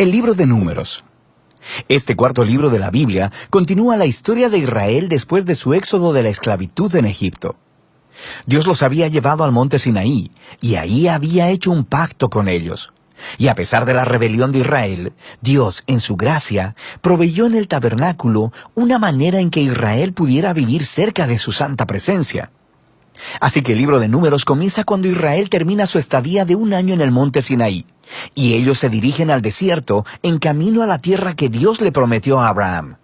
El libro de Números. Este cuarto libro de la Biblia continúa la historia de Israel después de su éxodo de la esclavitud en Egipto. Dios los había llevado al monte Sinaí, y ahí había hecho un pacto con ellos. Y a pesar de la rebelión de Israel, Dios, en su gracia, proveyó en el tabernáculo una manera en que Israel pudiera vivir cerca de su santa presencia. Así que el libro de Números comienza cuando Israel termina su estadía de 1 año en el monte Sinaí, y ellos se dirigen al desierto en camino a la tierra que Dios le prometió a Abraham.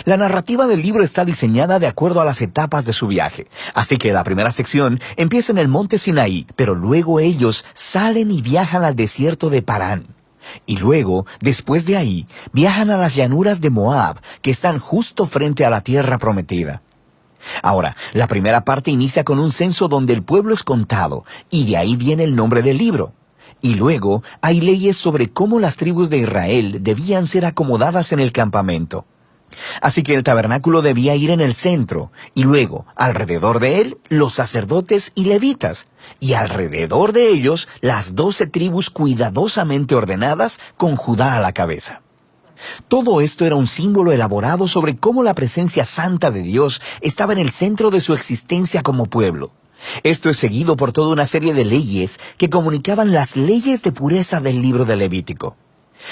La narrativa del libro está diseñada de acuerdo a las etapas de su viaje, así que la primera sección empieza en el monte Sinaí, pero luego ellos salen y viajan al desierto de Parán. Y luego, después de ahí, viajan a las llanuras de Moab, que están justo frente a la tierra prometida. Ahora, la primera parte inicia con un censo donde el pueblo es contado, y de ahí viene el nombre del libro. Y luego hay leyes sobre cómo las tribus de Israel debían ser acomodadas en el campamento. Así que el tabernáculo debía ir en el centro, y luego, alrededor de él, los sacerdotes y levitas, y alrededor de ellos, las 12 tribus cuidadosamente ordenadas con Judá a la cabeza. Todo esto era un símbolo elaborado sobre cómo la presencia santa de Dios estaba en el centro de su existencia como pueblo. Esto es seguido por toda una serie de leyes que comunicaban las leyes de pureza del libro de Levítico.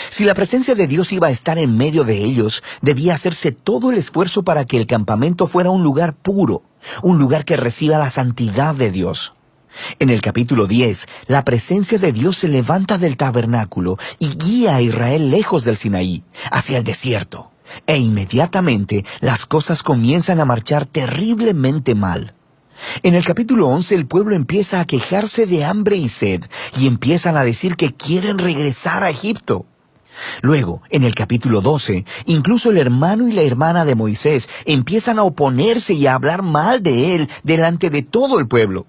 Si la presencia de Dios iba a estar en medio de ellos, debía hacerse todo el esfuerzo para que el campamento fuera un lugar puro, un lugar que reciba la santidad de Dios. En el capítulo 10, la presencia de Dios se levanta del tabernáculo y guía a Israel lejos del Sinaí, hacia el desierto. E inmediatamente las cosas comienzan a marchar terriblemente mal. En el capítulo 11 el pueblo empieza a quejarse de hambre y sed y empiezan a decir que quieren regresar a Egipto. Luego, en el capítulo 12, incluso el hermano y la hermana de Moisés empiezan a oponerse y a hablar mal de él delante de todo el pueblo.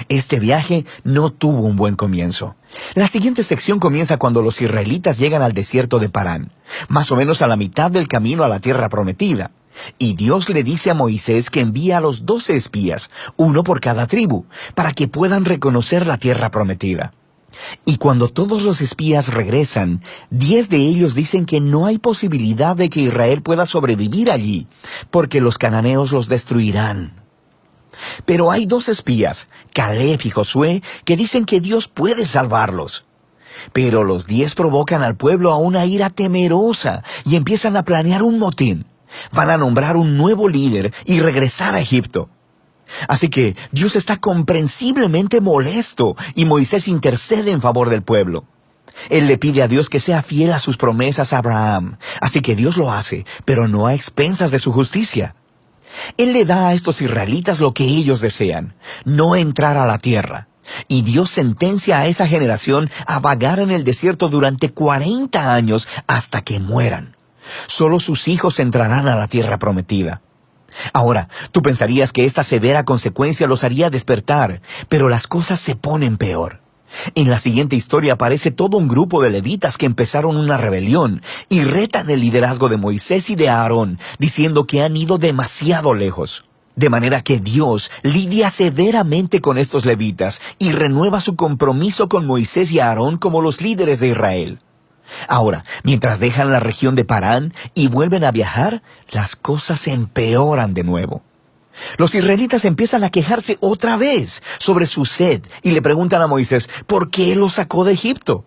Este viaje no tuvo un buen comienzo. La siguiente sección comienza cuando los israelitas llegan al desierto de Parán, más o menos a la mitad del camino a la tierra prometida. Y Dios le dice a Moisés que envía a los 12 espías, uno por cada tribu, para que puedan reconocer la tierra prometida. Y cuando todos los espías regresan, 10 de ellos dicen que no hay posibilidad de que Israel pueda sobrevivir allí, porque los cananeos los destruirán. Pero hay 2 espías, Caleb y Josué, que dicen que Dios puede salvarlos. Pero los 10 provocan al pueblo a una ira temerosa y empiezan a planear un motín. Van a nombrar un nuevo líder y regresar a Egipto. Así que Dios está comprensiblemente molesto y Moisés intercede en favor del pueblo. Él le pide a Dios que sea fiel a sus promesas a Abraham. Así que Dios lo hace, pero no a expensas de su justicia. Él le da a estos israelitas lo que ellos desean, no entrar a la tierra. Y Dios sentencia a esa generación a vagar en el desierto durante 40 años hasta que mueran. Solo sus hijos entrarán a la tierra prometida. Ahora, tú pensarías que esta severa consecuencia los haría despertar, pero las cosas se ponen peor. En la siguiente historia aparece todo un grupo de levitas que empezaron una rebelión y retan el liderazgo de Moisés y de Aarón, diciendo que han ido demasiado lejos. De manera que Dios lidia severamente con estos levitas y renueva su compromiso con Moisés y Aarón como los líderes de Israel. Ahora, mientras dejan la región de Parán y vuelven a viajar, las cosas se empeoran de nuevo. Los israelitas empiezan a quejarse otra vez sobre su sed y le preguntan a Moisés, ¿por qué los sacó de Egipto?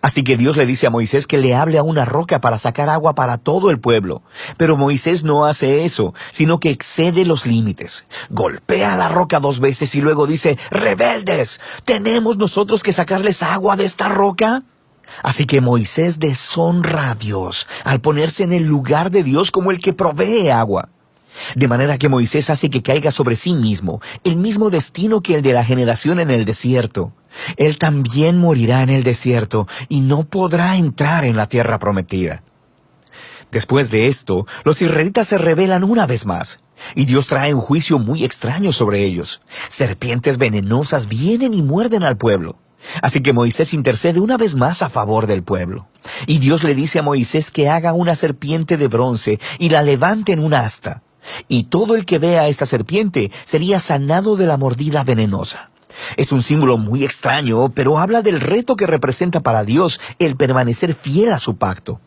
Así que Dios le dice a Moisés que le hable a una roca para sacar agua para todo el pueblo. Pero Moisés no hace eso, sino que excede los límites. Golpea la roca 2 veces y luego dice, ¡rebeldes! ¿Tenemos nosotros que sacarles agua de esta roca? Así que Moisés deshonra a Dios al ponerse en el lugar de Dios como el que provee agua. De manera que Moisés hace que caiga sobre sí mismo el mismo destino que el de la generación en el desierto. Él también morirá en el desierto y no podrá entrar en la tierra prometida. Después de esto, los israelitas se rebelan una vez más, y Dios trae un juicio muy extraño sobre ellos. Serpientes venenosas vienen y muerden al pueblo. Así que Moisés intercede una vez más a favor del pueblo. Y Dios le dice a Moisés que haga una serpiente de bronce y la levante en una asta. Y todo el que vea a esta serpiente sería sanado de la mordida venenosa. Es un símbolo muy extraño, pero habla del reto que representa para Dios el permanecer fiel a su pacto.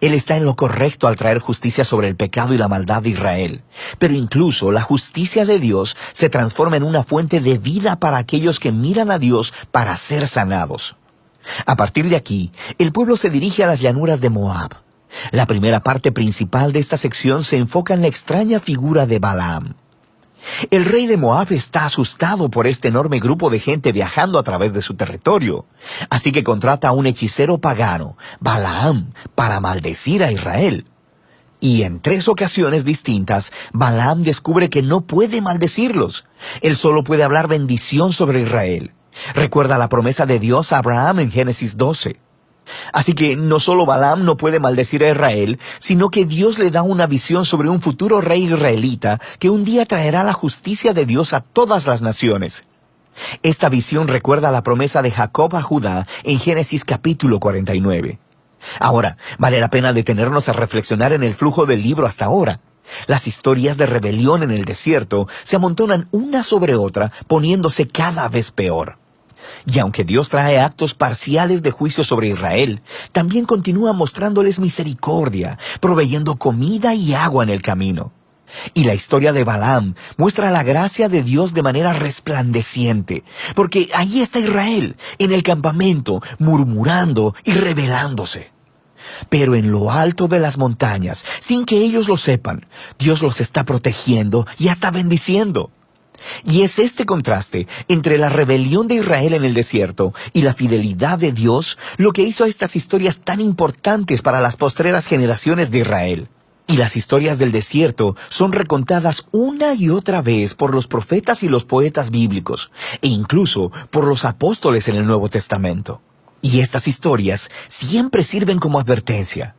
Él está en lo correcto al traer justicia sobre el pecado y la maldad de Israel, pero incluso la justicia de Dios se transforma en una fuente de vida para aquellos que miran a Dios para ser sanados. A partir de aquí, el pueblo se dirige a las llanuras de Moab. La primera parte principal de esta sección se enfoca en la extraña figura de Balaam. El rey de Moab está asustado por este enorme grupo de gente viajando a través de su territorio, así que contrata a un hechicero pagano, Balaam, para maldecir a Israel. Y en 3 ocasiones distintas, Balaam descubre que no puede maldecirlos. Él solo puede hablar bendición sobre Israel. Recuerda la promesa de Dios a Abraham en Génesis 12. Así que no solo Balaam no puede maldecir a Israel, sino que Dios le da una visión sobre un futuro rey israelita que un día traerá la justicia de Dios a todas las naciones. Esta visión recuerda la promesa de Jacob a Judá en Génesis capítulo 49. Ahora, vale la pena detenernos a reflexionar en el flujo del libro hasta ahora. Las historias de rebelión en el desierto se amontonan una sobre otra, poniéndose cada vez peor. Y aunque Dios trae actos parciales de juicio sobre Israel, también continúa mostrándoles misericordia, proveyendo comida y agua en el camino. Y la historia de Balaam muestra la gracia de Dios de manera resplandeciente, porque ahí está Israel, en el campamento, murmurando y rebelándose. Pero en lo alto de las montañas, sin que ellos lo sepan, Dios los está protegiendo y hasta bendiciendo. Y es este contraste entre la rebelión de Israel en el desierto y la fidelidad de Dios lo que hizo a estas historias tan importantes para las postreras generaciones de Israel. Y las historias del desierto son recontadas una y otra vez por los profetas y los poetas bíblicos, e incluso por los apóstoles en el Nuevo Testamento. Y estas historias siempre sirven como advertencia,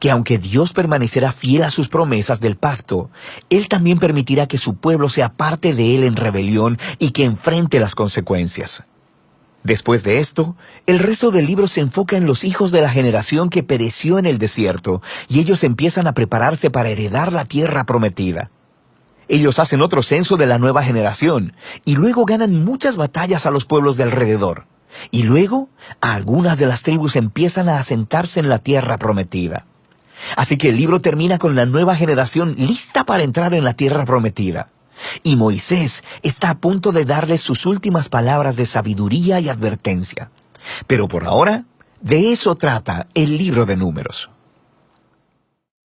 que aunque Dios permanecerá fiel a sus promesas del pacto, Él también permitirá que su pueblo sea parte de Él en rebelión y que enfrente las consecuencias. Después de esto, el resto del libro se enfoca en los hijos de la generación que pereció en el desierto, y ellos empiezan a prepararse para heredar la tierra prometida. Ellos hacen otro censo de la nueva generación, y luego ganan muchas batallas a los pueblos de alrededor. Y luego, algunas de las tribus empiezan a asentarse en la tierra prometida. Así que el libro termina con la nueva generación lista para entrar en la tierra prometida. Y Moisés está a punto de darles sus últimas palabras de sabiduría y advertencia. Pero por ahora, de eso trata el libro de Números.